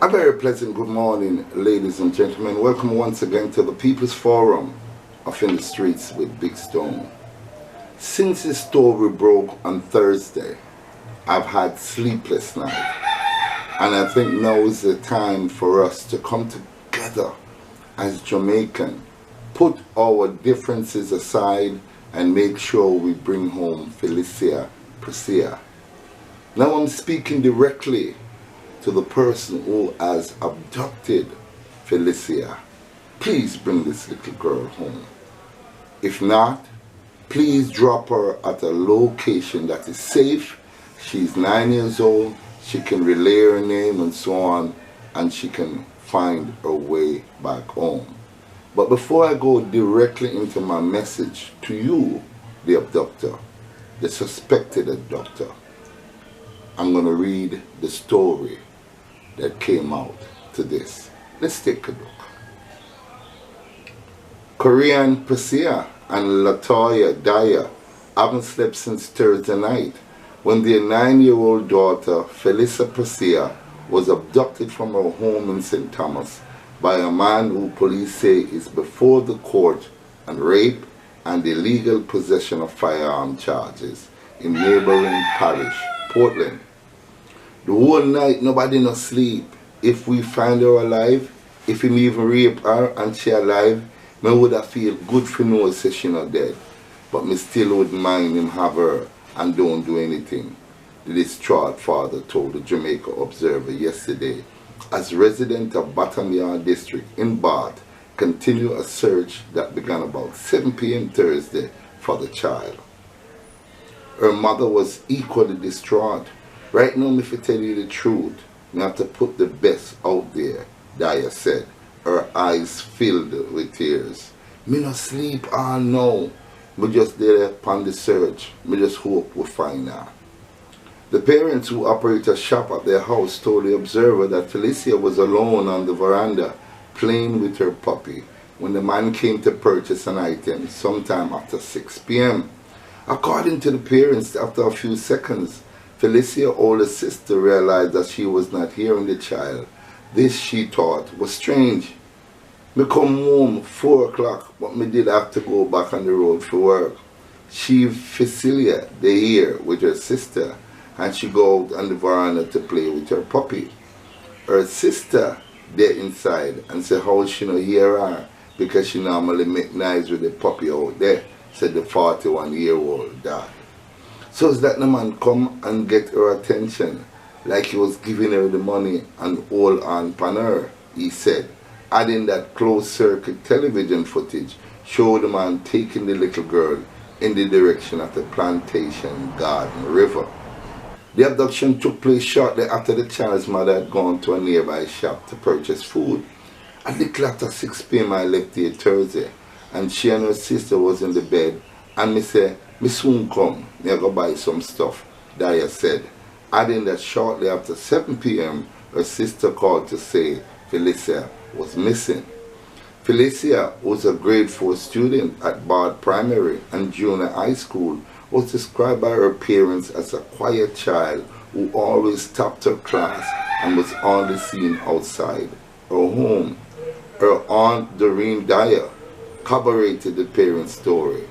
A very pleasant good morning, ladies and gentlemen. Welcome once again to the People's Forum of In the Streets with Big Stone. Since this story broke on Thursday, I've had sleepless nights, and I think now is the time for us to come together as Jamaican, put our differences aside and make sure we bring home Phylisa Prussia. Now I'm speaking directly to the person who has abducted Phylisa. Please bring this little girl home. If not, please drop her at a location that is safe. She's 9 years old, she can relay her name and so on, and she can find her way back home. But before I go directly into my message to you, the abductor, the suspected abductor, I'm going to read the story that came out to this. Let's take a look. Korian Prussia and Latoya Dyer haven't slept since Thursday night when their 9-year-old daughter Phylisa Prussia was abducted from her home in St. Thomas by a man who police say is before the court on rape and illegal possession of firearm charges in neighbouring parish, Portland. The whole night nobody no sleep. If we find her alive, if him even rape her and she alive, me would have feel good for no say she not dead. But me still wouldn't mind him have her and don't do anything, the distraught father told the Jamaica Observer yesterday as residents of Bottom Yard District in Bath continue a search that began about 7 p.m. Thursday for the child. Her mother was equally distraught. Right now, if I tell you the truth, we have to put the best out there, Dyer said, her eyes filled with tears. Me no sleep all now. We just there upon the search. We just hope we'll find her. The parents who operate a shop at their house told the Observer that Phylisa was alone on the veranda playing with her puppy when the man came to purchase an item sometime after 6 p.m. According to the parents, after a few seconds, Phylisia's older sister realized that she was not hearing the child. This, she thought, was strange. Me come home 4 o'clock, but me did have to go back on the road for work. She, Phylisa, they here with her sister, and she go out on the veranda to play with her puppy. Her sister, there inside, and say how she no hear her, because she normally make noise with the puppy out there, said the 41-year-old dad. So it's that the man come and get her attention, like he was giving her the money and hold on pan her, he said, adding that closed-circuit television footage showed the man taking the little girl in the direction of the Plantation Garden River. The abduction took place shortly after the child's mother had gone to a nearby shop to purchase food. A little after 6 p.m. I left here Thursday, and she and her sister was in the bed, and me say, me soon come, me go buy some stuff, Dyer said, adding that shortly after 7 p.m. her sister called to say Phylisa was missing. Phylisa was a grade 4 student at Bath Primary and Junior High School, was described by her parents as a quiet child who always topped her class and was only seen outside her home. Her aunt Doreen Dyer corroborated the parents' story.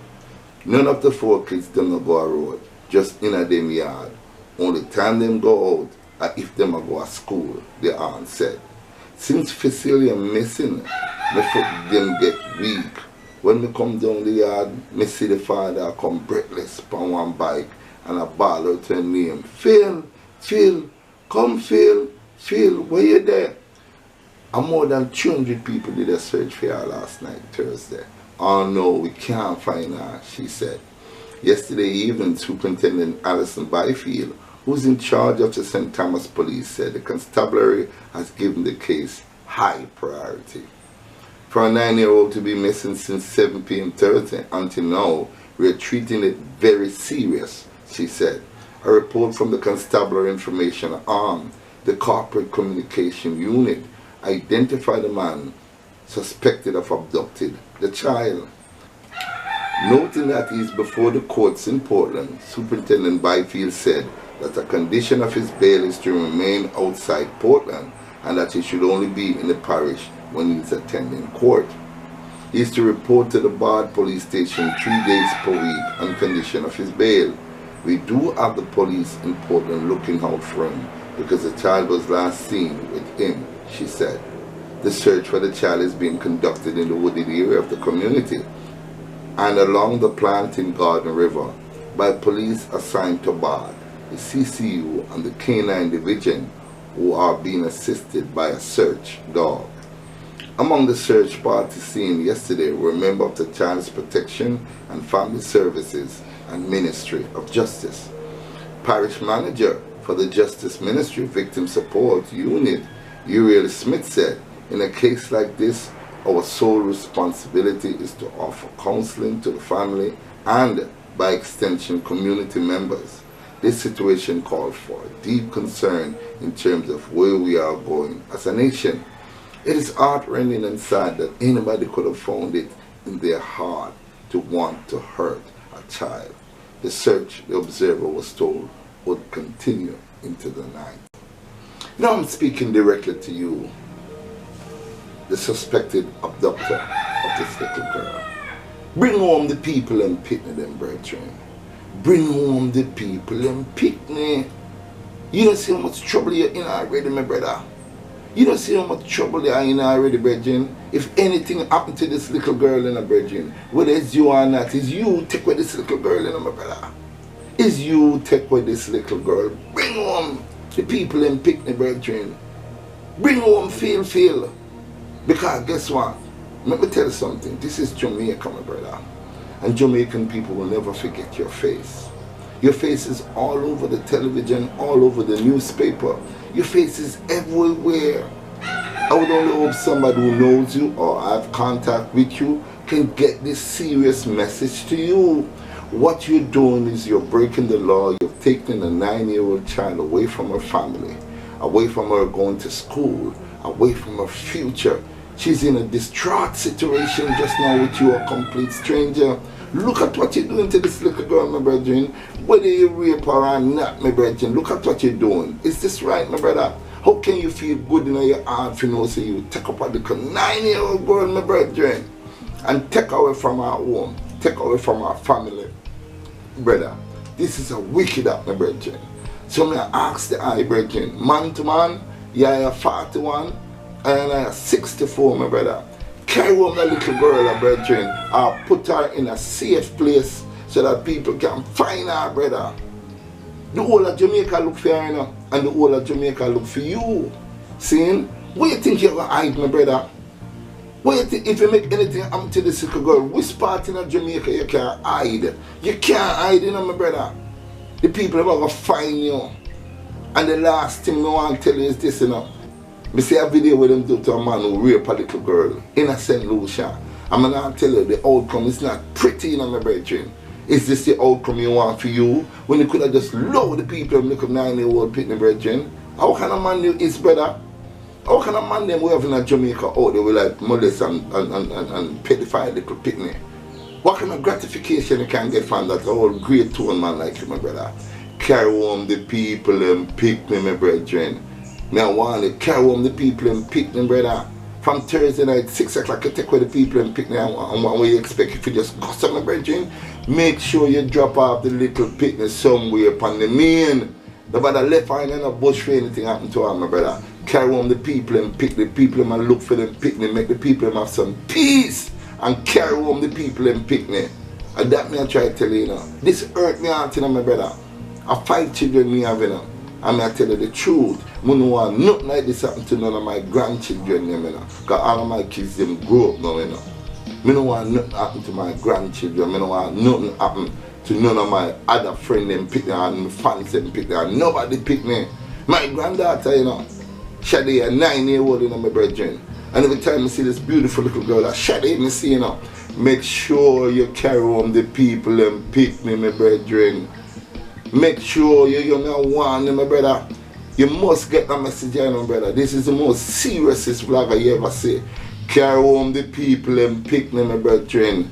None of the 4 kids them no go a road, just in a them yard. Only time them go out are if them a go to school, the aunt said. Since Phylisa missing, my foot them get weak. When me come down the yard, me see the father come breathless on one bike and a baller to her name. Phil, Phil, come Phil, Phil, where you there? And more than 200 people did a search for her last night, Thursday. Oh no, we can't find her, she said. Yesterday evening, Superintendent Alison Phyl, who's in charge of the St. Thomas Police, said the constabulary has given the case high priority. For a 9-year-old to be missing since 7 p.m. Thursday until now, we are treating it very serious, she said. A report from the Constabulary Information Arm, the Corporate Communication Unit, identified a man suspected of abducted the child. Noting that he is before the courts in Portland, Superintendent Phyl said that a condition of his bail is to remain outside Portland and that he should only be in the parish when he is attending court. He is to report to the Bard police station 3 days per week on condition of his bail. We do have the police in Portland looking out for him because the child was last seen with him, she said. The search for the child is being conducted in the wooded area of the community and along the Planting Garden River by police assigned to Bard, the CCU and the K9 division, who are being assisted by a search dog. Among the search parties seen yesterday were members of the Child Protection and Family Services and Ministry of Justice. Parish Manager for the Justice Ministry Victim Support Unit, Uriel Smith, said, "In a case like this, our sole responsibility is to offer counseling to the family and, by extension, community members. This situation calls for deep concern in terms of where we are going as a nation. It is heart-rending and sad that anybody could have found it in their heart to want to hurt a child." The search, the observer was told, would continue into the night. Now I'm speaking directly to you, the suspected abductor of this little girl. Bring home the people and Pitney, them brethren. Bring home the people and Pitney. You don't see how much trouble you're in already, my brother. You don't see how much trouble you are in already, brethren. If anything happened to this little girl in a brethren, whether it's you or not, is you take with this little girl in, my brother. Is you take with this little girl. Bring home the people and Pitney, brethren. Bring home Phyl. Because guess what? Let me tell you something. This is Jamaica, my brother. And Jamaican people will never forget your face. Your face is all over the television, all over the newspaper. Your face is everywhere. I would only hope somebody who knows you or have contact with you can get this serious message to you. What you're doing is you're breaking the law. You've taken a 9-year-old child away from her family, away from her going to school, away from her future. She's in a distraught situation just now with you, a complete stranger. Look at what you're doing to this little girl, my brethren. Whether you rape her or not, my brethren, look at what you're doing. Is this right, my brother? How can you feel good in your heart if you know so you take up a little 9-year-old girl, my brethren, and take away from her home, take away from her family? Brother, this is a wicked act, my brethren. So I ask the eye, brethren, man to man, you're 41 and I'm 64, my brother. Carry home that little girl, brethren, or put her in a safe place so that people can find her, brother. The whole of Jamaica look for her, you know, and the whole of Jamaica look for you. See? Where you think you're going to hide, my brother? Where you think, if you make anything happen to this little girl, which part in Jamaica you can't hide? You can't hide, you know, my brother. The people are going to find you. And the last thing I want to tell you is this, you know. I see a video where them do to a man who rape a little girl in a St. Lucia. I'm going to tell you the outcome is not pretty, you know, my brethren. Is this the outcome you want for you? When you could have just loved the people and look up 9-year-old Pitney, brethren. How kind of man you is, brother? How kind of man them we have in Jamaica out there with like molest and pedophile little Pitney? What kind of gratification you can get from that old great tone man like you, my brother? Carry home the people and Pitney, my brethren. Me I want to carry home the people and Pitney, brother. From Thursday night, 6 o'clock, you take away the people and Pitney, and what you expect if you just gossip, my brethren? Make sure you drop off the little Pitney somewhere upon the main. The brother left hand in a bush for anything happen to her, my brother. Carry home the people and pick the people and look for them Pitney, make the people have some peace, and carry home the people and Pitney. And that me I try to tell you, you know. This hurt me out, you know, my brother. I 5 children me have, you know. And I tell you the truth. I don't want nothing like this happen to none of my grandchildren, you know. Because all of my kids, them grow up now, you know. I don't want nothing happen to my grandchildren. I don't want nothing happen to none of my other friends, them Pitney, and my fans, them Pitney, and nobody pick me. My granddaughter, you know, Shadi, a 9-year-old, you know, my brethren. And every time I see this beautiful little girl, that Shadi, me see, you know, make sure you carry home the people and pick me, my brethren. Make sure you know one, my brother. You must get that message, you know, brother. This is the most seriousest vlogger you ever see. Carry home the people and pick me, my brethren.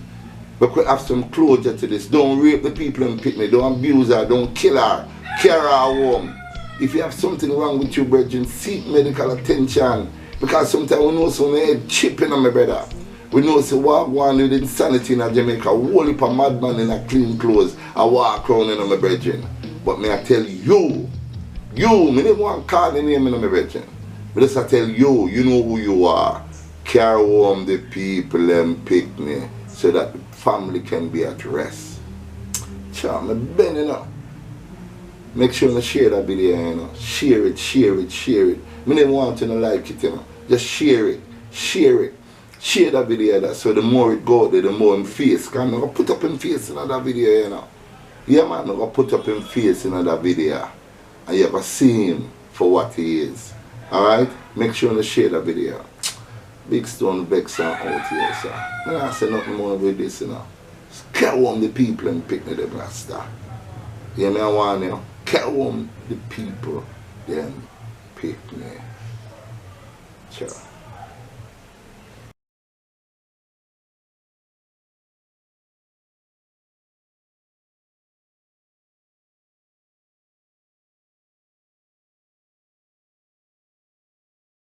But we have some closure to this. Don't rape the people and pick me. Don't abuse her. Don't kill her. Carry her home. If you have something wrong with you, brethren, seek medical attention. Because sometimes we know some head chipping on my brother. We know say walk one with insanity in Jamaica, whole heap of madman in a clean clothes, I walk around in my brethren. But may I tell you, me never want to call the name in my brethren. But just I tell you, you know who you are. Carry home the people and pick me so that the family can be at rest. Child, me bending up. Make sure you share that video, you know. Share it, share it, share it. Me never want to like it, you know. Just share it, share it. Share that video, that so the more it go there, the more in face. Because I'm going to put up in face in that video, you know. Yeah, man, I'm going to put up in face in that video. And you ever see him for what he is. Alright? Make sure you share that video. Big Stone Vex out here, sir. I'm not say nothing more with this, you know. Just carry on the people and pick me the blaster. Yeah, me I want you. Carry on the people, then pick me. Sure.